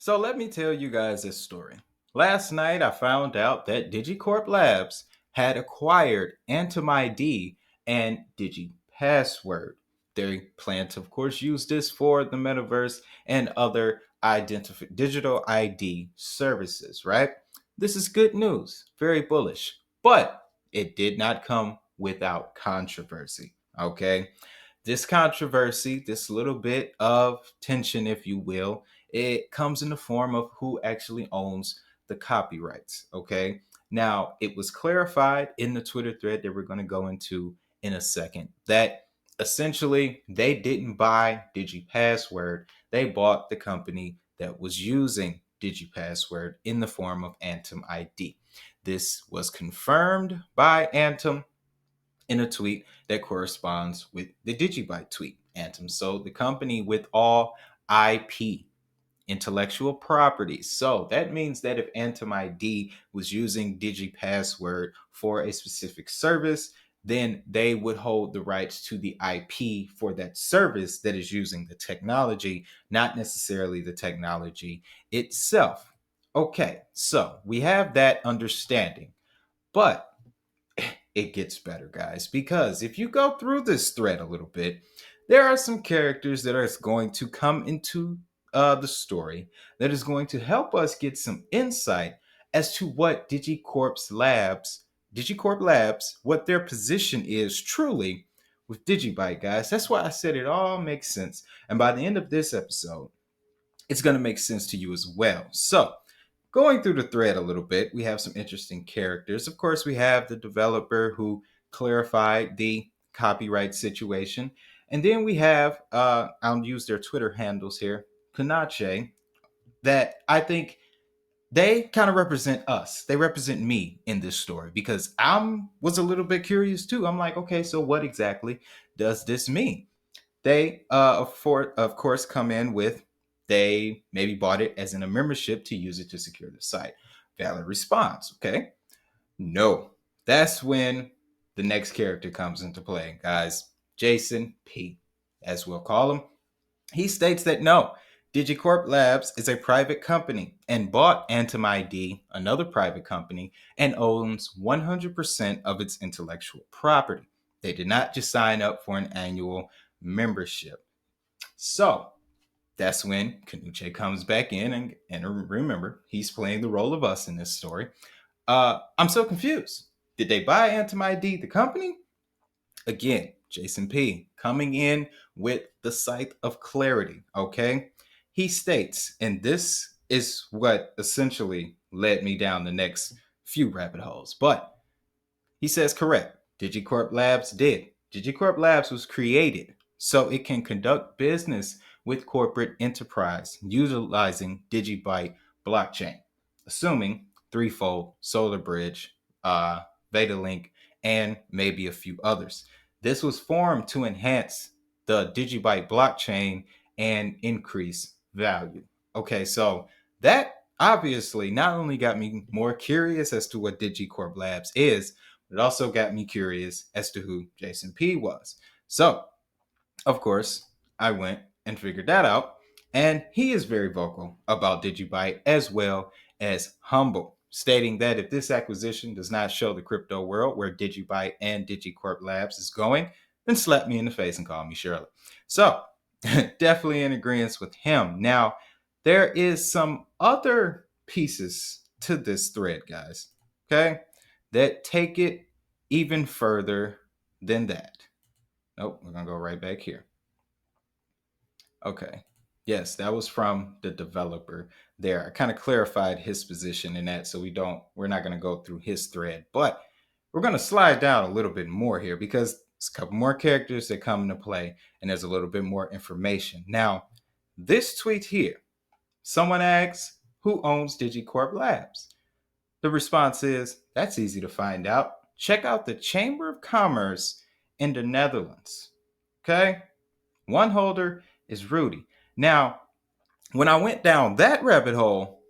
So let me tell you guys this story. Last night I found out that DigiCorp Labs had acquired AntumID and DigiPassword. They plan to, of course, use this for the metaverse and other digital ID services, right? This is good news, very bullish, but it did not come without controversy, okay? This controversy, this little bit of tension, if you will, it comes in the form of who actually owns the copyrights. Okay. Now, it was clarified in the Twitter thread that we're going to go into in a second that essentially they didn't buy DigiPassword. They bought the company that was using DigiPassword in the form of AntumID. This was confirmed by Antum in a tweet that corresponds with the Digibyte tweet, Antum. So the company with all IP, intellectual property. So that means that if AntumID was using DigiPassword for a specific service, then they would hold the rights to the IP for that service that is using the technology, not necessarily the technology itself. Okay, so we have that understanding, but it gets better, guys, because if you go through this thread a little bit, there are some characters that are going to come into the story that is going to help us get some insight as to what Digicorp Labs, what their position is truly with Digibyte, guys. That's why I said it all makes sense. And by the end of this episode, it's going to make sense to you as well. So, going through the thread a little bit, we have some interesting characters. Of course, we have the developer who clarified the copyright situation. And then we have, I'll use their Twitter handles here, Kanache, that I think they kind of represent us. They represent me in this story because was a little bit curious too. I'm like, okay, so what exactly does this mean? They, of course, come in with they maybe bought it as in a membership to use it to secure the site. Valid response. Okay. No, that's when the next character comes into play, guys. Jason P, as we'll call him. He states that no, DigiCorp Labs is a private company and bought AntumID, another private company, and owns 100% of its intellectual property. They did not just sign up for an annual membership. So that's when Kanuche comes back in, and remember, he's playing the role of us in this story. I'm so confused. Did they buy AntumID, the company? Again, Jason P coming in with the sight of clarity. Okay. He states, and this is what essentially led me down the next few rabbit holes, but he says correct. DigiCorp Labs did. DigiCorp Labs was created so it can conduct business with corporate enterprise utilizing Digibyte blockchain, assuming threefold, Solar Bridge, Link, and maybe a few others. This was formed to enhance the Digibyte blockchain and increase value. Okay, so that obviously not only got me more curious as to what DigiCorp Labs is, but it also got me curious as to who Jason P was. So, of course, I went and figured that out. And he is very vocal about Digibyte as well as humble, stating that if this acquisition does not show the crypto world where Digibyte and DigiCorp Labs is going, then slap me in the face and call me Shirley. So, definitely in agreement with him. Now, there is some other pieces to this thread, guys, okay, that take it even further than that. Nope, we're going to go right back here. Okay. Yes, that was from the developer there. I kind of clarified his position in that, so we're not going to go through his thread, but we're going to slide down a little bit more here because there's a couple more characters that come into play and there's a little bit more information. Now, this tweet here, someone asks, who owns DigiCorp Labs? The response is, that's easy to find out. Check out the Chamber of Commerce in the Netherlands. Okay? One holder is Rudy. Now, when I went down that rabbit hole,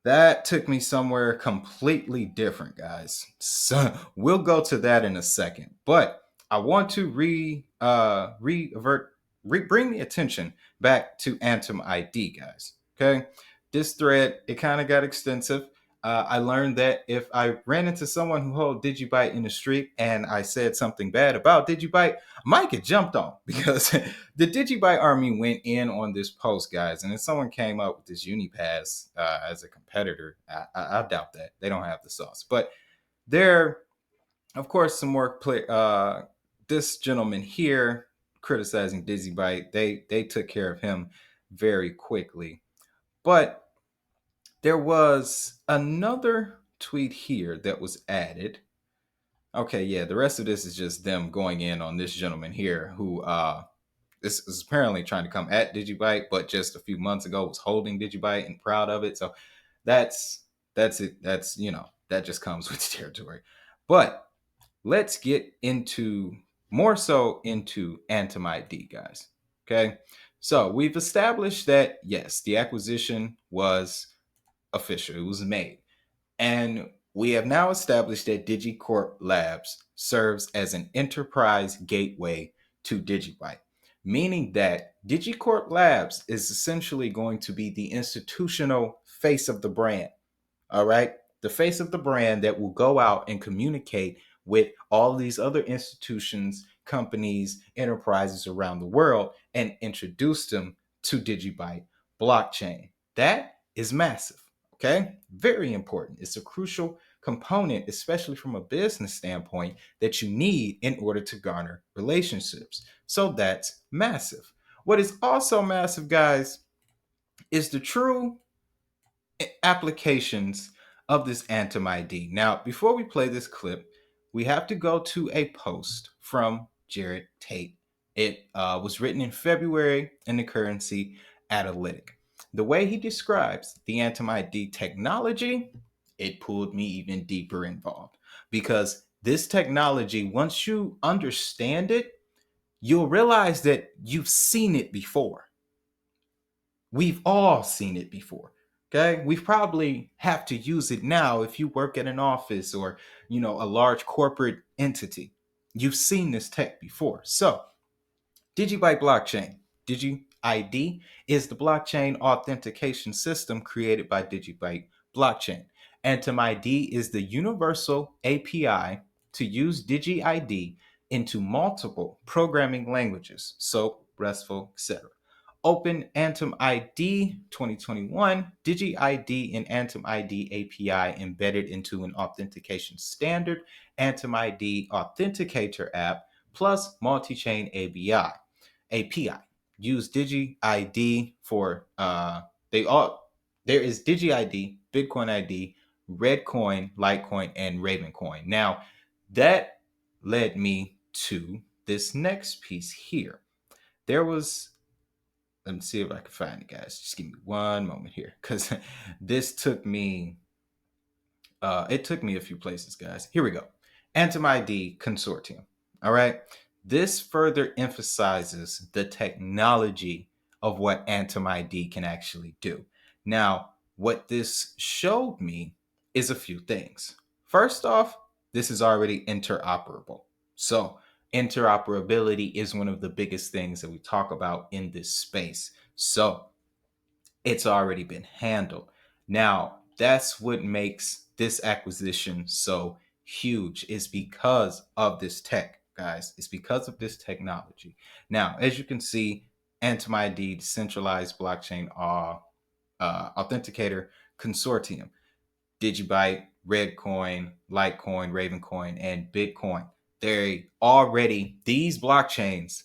that took me somewhere completely different, guys. So we'll go to that in a second. But I want to revert bring the attention back to AntumID, guys. Okay, this thread, it kind of got extensive. I learned that if I ran into someone who held Digibyte in the street and I said something bad about Digibyte, I might get jumped on because the Digibyte army went in on this post, guys. And if someone came up with this Unipass as a competitor, I doubt that. They don't have the sauce. But there, of course, some more play. This gentleman here criticizing Digibyte, they took care of him very quickly. But there was another tweet here that was added. Okay, yeah, the rest of this is just them going in on this gentleman here who this is apparently trying to come at Digibyte, but just a few months ago was holding Digibyte and proud of it. So that's it. That's, that just comes with the territory. But let's get into more so into AntumID, guys. Okay. So we've established that yes, the acquisition was official, it was made. And we have now established that DigiCorp Labs serves as an enterprise gateway to Digibyte, meaning that DigiCorp Labs is essentially going to be the institutional face of the brand. All right. The face of the brand that will go out and communicate with all these other institutions, companies, enterprises around the world and introduce them to Digibyte blockchain. That is massive. Okay. Very important. It's a crucial component, especially from a business standpoint, that you need in order to garner relationships. So that's massive. What is also massive, guys, is the true applications of this AntumID. Now, before we play this clip, we have to go to a post from Jared Tate. It was written in February in the Currency Analytic. The way he describes the AntumID technology, it pulled me even deeper involved because this technology, once you understand it, you'll realize that you've seen it before. We've all seen it before. Okay. We probably have to use it now if you work at an office or, a large corporate entity. You've seen this tech before. So, Digibyte blockchain, DigiID, is the blockchain authentication system created by Digibyte blockchain. AntumID is the universal API to use DigiID into multiple programming languages, SOAP, RESTful, etc. Open AntumID 2021, DigiID and AntumID API embedded into an authentication standard, AntumID Authenticator app, plus multi-chain API. Use DigiID for there is DigiID, Bitcoin ID, Redcoin, Litecoin, and Ravencoin. Now, that led me to this next piece here. There was, let me see if I can find it, guys. Just give me one moment here, because this took me it took me a few places, guys. Here we go. AntumID Consortium. All right. This further emphasizes the technology of what AntumID can actually do. Now, what this showed me is a few things. First off, this is already interoperable. So, interoperability is one of the biggest things that we talk about in this space. So, it's already been handled. Now, that's what makes this acquisition so huge, is because of this tech, guys. It's because of this technology. Now, as you can see, AntumID, decentralized blockchain authenticator consortium, Digibyte, Redcoin, Litecoin, Ravencoin, and Bitcoin. These blockchains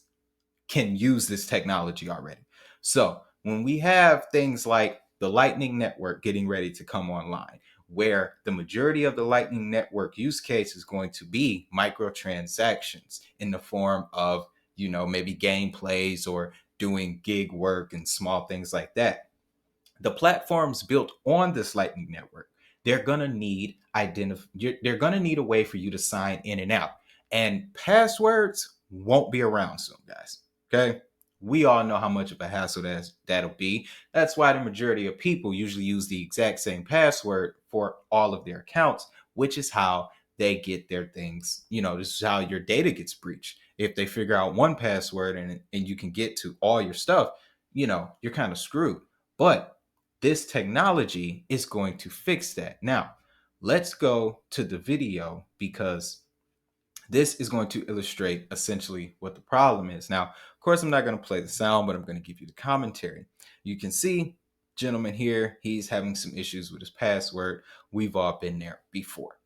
can use this technology already. So when we have things like the Lightning Network getting ready to come online, where the majority of the Lightning Network use case is going to be microtransactions in the form of, maybe gameplays or doing gig work and small things like that. The platforms built on this Lightning Network, they're gonna need they're gonna need a way for you to sign in and out. And passwords won't be around soon, guys. Okay. We all know how much of a hassle that'll be. That's why the majority of people usually use the exact same password for all of their accounts, which is how they get their things. This is how your data gets breached. If they figure out one password and you can get to all your stuff, you're kind of screwed. But this technology is going to fix that. Now, let's go to the video because this is going to illustrate essentially what the problem is. Now, of course, I'm not going to play the sound, but I'm going to give you the commentary. You can see, gentleman here, he's having some issues with his password. We've all been there before.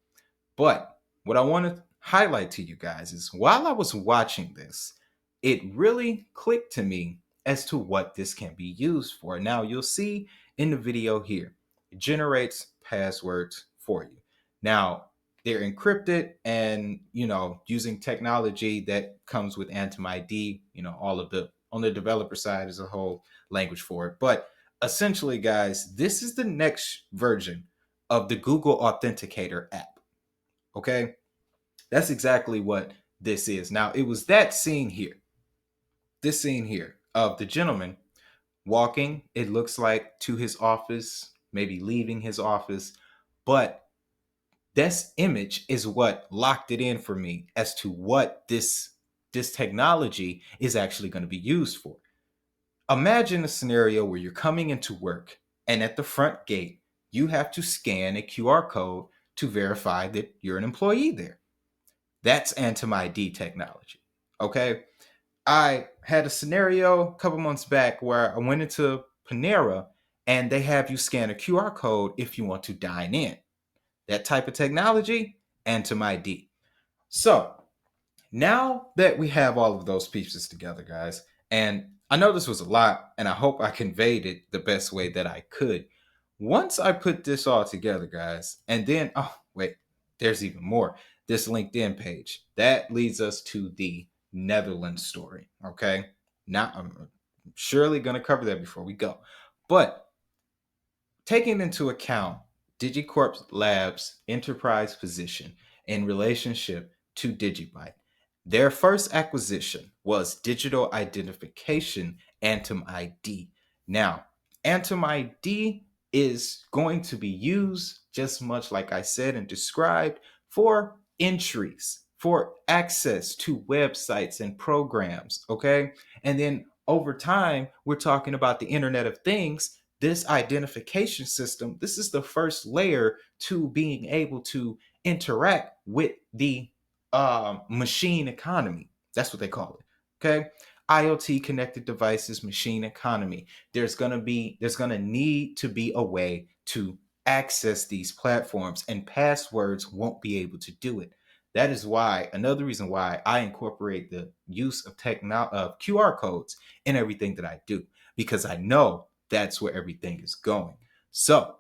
But what I want to highlight to you guys is while I was watching this, it really clicked to me as to what this can be used for. Now, you'll see in the video here, it generates passwords for you. Now, they're encrypted and, using technology that comes with AntumID, all of the, on the developer side is a whole language for it. But essentially, guys, this is the next version of the Google Authenticator app. Okay, that's exactly what this is. Now, it was that scene here, this scene here of the gentleman walking, it looks like, to his office, maybe leaving his office. But this image is what locked it in for me as to what this technology is actually going to be used for. Imagine a scenario where you're coming into work and at the front gate, you have to scan a QR code to verify that you're an employee there. That's AntumID technology. Okay. I had a scenario a couple months back where I went into Panera and they have you scan a QR code if you want to dine in. That type of technology, AntumID. So now that we have all of those pieces together, guys, and I know this was a lot, and I hope I conveyed it the best way that I could. Once I put this all together, guys, and then, oh, wait, there's even more. This LinkedIn page, that leads us to the Netherlands story, okay? Now, I'm surely going to cover that before we go. But taking into account DigiCorp Labs' enterprise position in relationship to Digibyte, their first acquisition was digital identification AntumID. Now, AntumID is going to be used, just much like I said and described, for entries, for access to websites and programs, okay? And then over time, we're talking about the Internet of Things. This identification system, this is the first layer to being able to interact with the machine economy. That's what they call it. Okay. IoT connected devices, machine economy. There's going to need to be a way to access these platforms, and passwords won't be able to do it. That is why, another reason why I incorporate the use of QR codes in everything that I do, because I know that's where everything is going. So,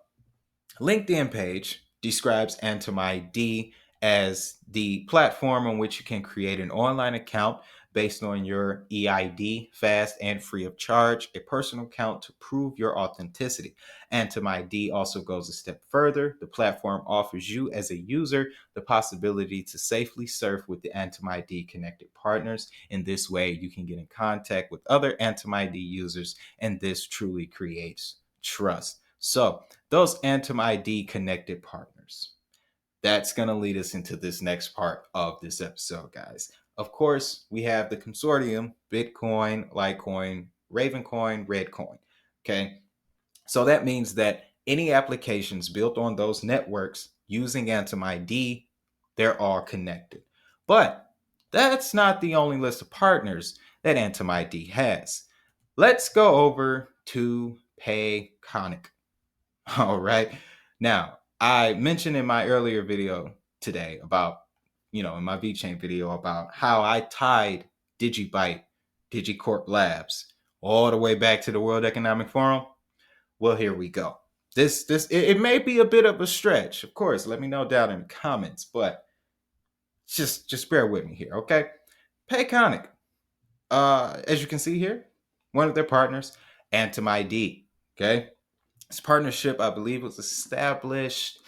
LinkedIn page describes AntumID as the platform on which you can create an online account based on your EID, fast and free of charge, a personal account to prove your authenticity. AntumID also goes a step further. The platform offers you as a user the possibility to safely surf with the AntumID connected partners. In this way, you can get in contact with other AntumID users, and this truly creates trust. So, those AntumID connected partners, that's going to lead us into this next part of this episode, guys. Of course, we have the consortium: Bitcoin, Litecoin, Ravencoin, Redcoin. Okay. So that means that any applications built on those networks using AntumID, they're all connected. But that's not the only list of partners that AntumID has. Let's go over to Payconic. All right. Now, I mentioned in my earlier video today about, in my VChain video, about how I tied Digibyte, DigiCorp Labs, all the way back to the World Economic Forum. Well, here we go. It may be a bit of a stretch. Of course, let me know down in the comments, but just bear with me here, okay? Payconic, as you can see here, one of their partners, AntumID, okay? This partnership, I believe, was established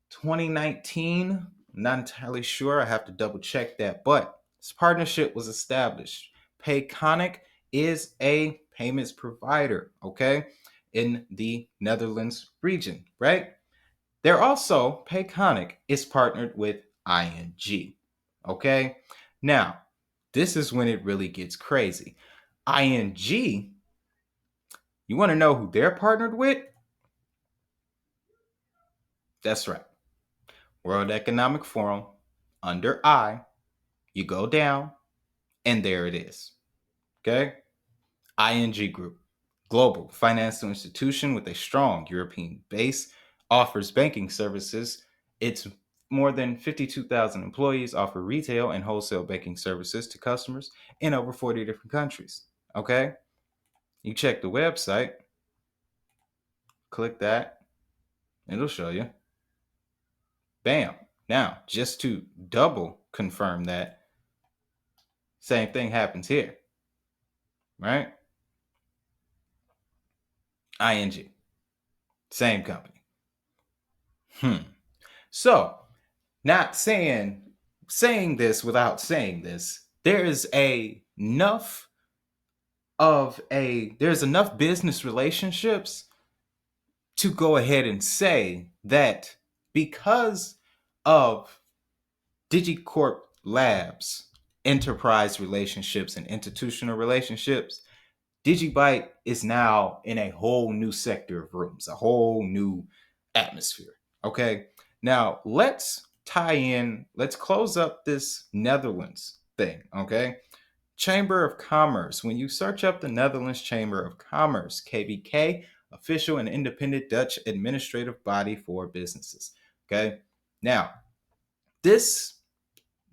2019. I'm not entirely sure. I have to double check that. But this partnership was established. Payconic is a payments provider, okay, in the Netherlands region, right? They're also, Payconic is partnered with ING, okay? Now, This is when it really gets crazy. ING, you want to know who they're partnered with? That's right. World Economic Forum, under I, you go down, and there it is. Okay? ING Group, global financial institution with a strong European base, offers banking services. Its more than 52,000 employees offer retail and wholesale banking services to customers in over 40 different countries. Okay? You check the website, click that, it'll show you. Bam. Now, just to double confirm that, same thing happens here, right? ING, same company. So, not saying this without saying this, there's enough business relationships to go ahead and say that because of DigiCorp Labs enterprise relationships and institutional relationships, Digibyte is now in a whole new sector of rooms, a whole new atmosphere. Okay. Now let's close up this Netherlands thing. Okay. Chamber of Commerce. When you search up the Netherlands Chamber of Commerce, KBK, official and independent Dutch administrative body for businesses. Okay. Now, this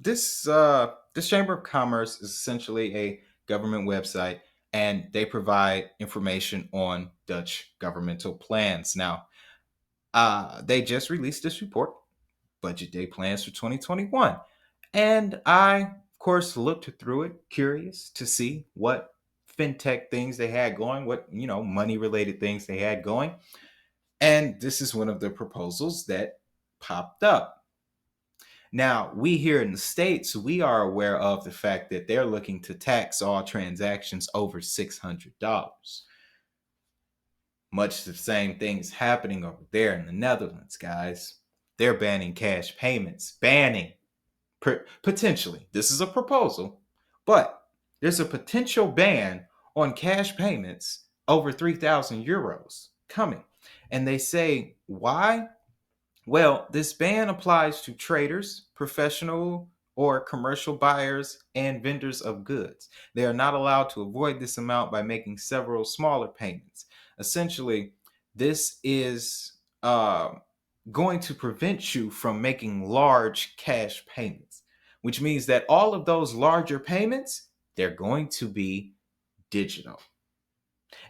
this Chamber of Commerce is essentially a government website, and they provide information on Dutch governmental plans. Now, they just released this report, Budget Day Plans for 2021, and I, of course, looked through it, curious to see what fintech things they had going, what money related things they had going, and this is one of the proposals that popped up. Now, we here in the States, we are aware of the fact that they're looking to tax all transactions over $600. Much the same thing is happening over there in the Netherlands, guys. They're banning cash payments. Potentially. This is a proposal, but there's a potential ban on cash payments over 3,000 euros coming. And they say, why? Well, this ban applies to traders, professional or commercial buyers, and vendors of goods. They are not allowed to avoid this amount by making several smaller payments. Essentially, this is going to prevent you from making large cash payments, which means that all of those larger payments, they're going to be digital.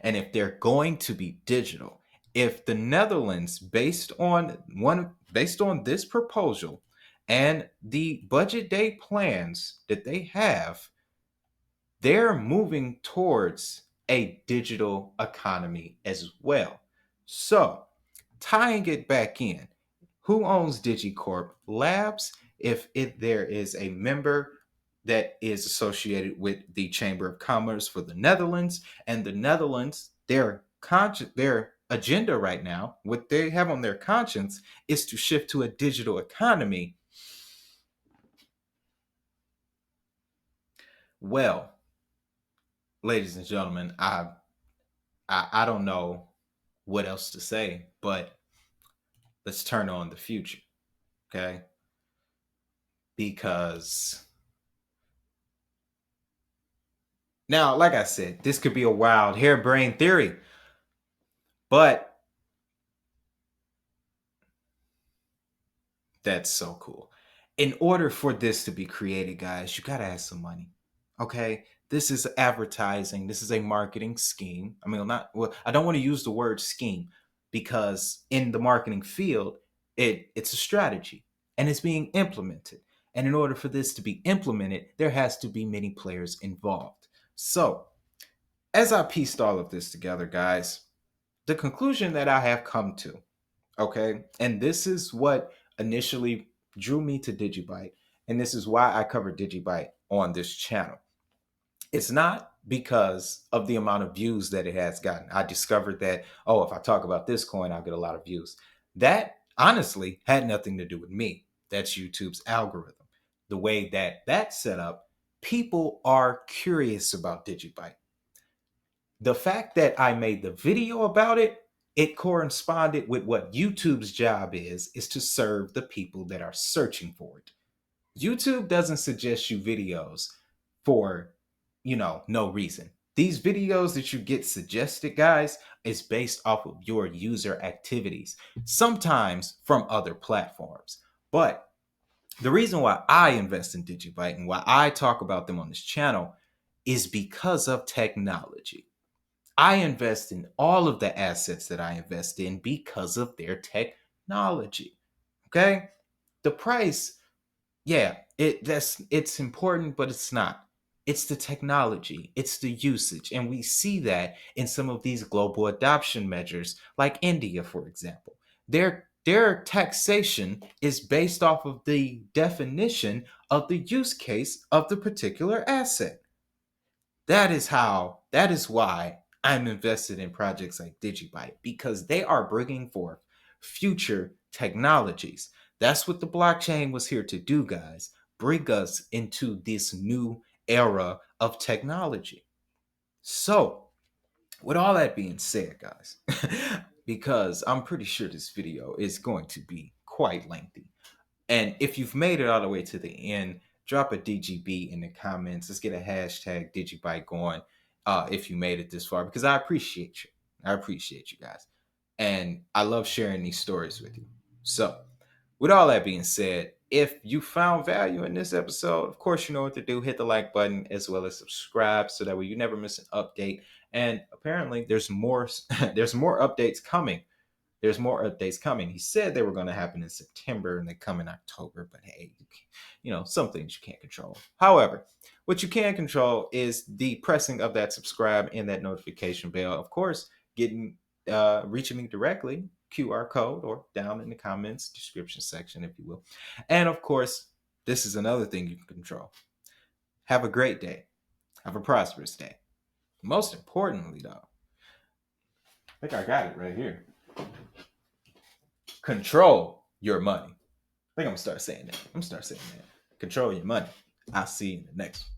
And if they're going to be digital, if the Netherlands, based on this proposal and the budget day plans that they have, they're moving towards a digital economy as well. So, tying it back in, who owns DigiCorp Labs? If there is a member that is associated with the Chamber of Commerce for the Netherlands, and the Netherlands, their agenda right now, what they have on their conscience, is to shift to a digital economy. Well, ladies and gentlemen, I don't know what else to say, but let's turn on the future, okay? Because now, like I said, this could be a wild harebrained theory, but that's so cool. In order for this to be created, guys, you got to have some money. Okay? This is advertising. This is a marketing scheme. I mean, I don't want to use the word scheme because in the marketing field, it's a strategy and it's being implemented. And in order for this to be implemented, there has to be many players involved. So, as I pieced all of this together, guys, the conclusion that I have come to, okay, and this is what initially drew me to Digibyte, and this is why I cover Digibyte on this channel. It's not because of the amount of views that it has gotten. I discovered that, if I talk about this coin, I'll get a lot of views. That honestly had nothing to do with me. That's YouTube's algorithm. The way that's set up, People are curious about Digibyte. The fact that I made the video about it, it corresponded with what YouTube's job is to serve the people that are searching for it. YouTube doesn't suggest you videos for, no reason. These videos that you get suggested, guys, is based off of your user activities, sometimes from other platforms. But the reason why I invest in Digibyte and why I talk about them on this channel is because of technology. I invest in all of the assets that I invest in because of their technology. Okay? The price, yeah, it's important, but it's not. It's the technology, it's the usage, and we see that in some of these global adoption measures, like India, for example. Their taxation is based off of the definition of the use case of the particular asset. That is why I'm invested in projects like Digibyte, because they are bringing forth future technologies. That's what the blockchain was here to do, guys. Bring us into this new era of technology. So, with all that being said, guys, because I'm pretty sure this video is going to be quite lengthy. And if you've made it all the way to the end, drop a DGB in the comments. Let's get a hashtag Digibyte going if you made it this far, because I appreciate you. I appreciate you guys. And I love sharing these stories with you. So, with all that being said, if you found value in this episode, of course, you know what to do. Hit the like button as well as subscribe so that way you never miss an update. And apparently, there's more. There's more updates coming. There's more updates coming. He said they were going to happen in September and they come in October, but hey, some things you can't control. However, what you can control is the pressing of that subscribe and that notification bell. Of course, getting reaching me directly, QR code or down in the comments description section, if you will. And of course, this is another thing you can control. Have a great day. Have a prosperous day. Most importantly, though, I think I got it right here. Control your money. I think I'm gonna start saying that. Control your money. I'll see you in the next one.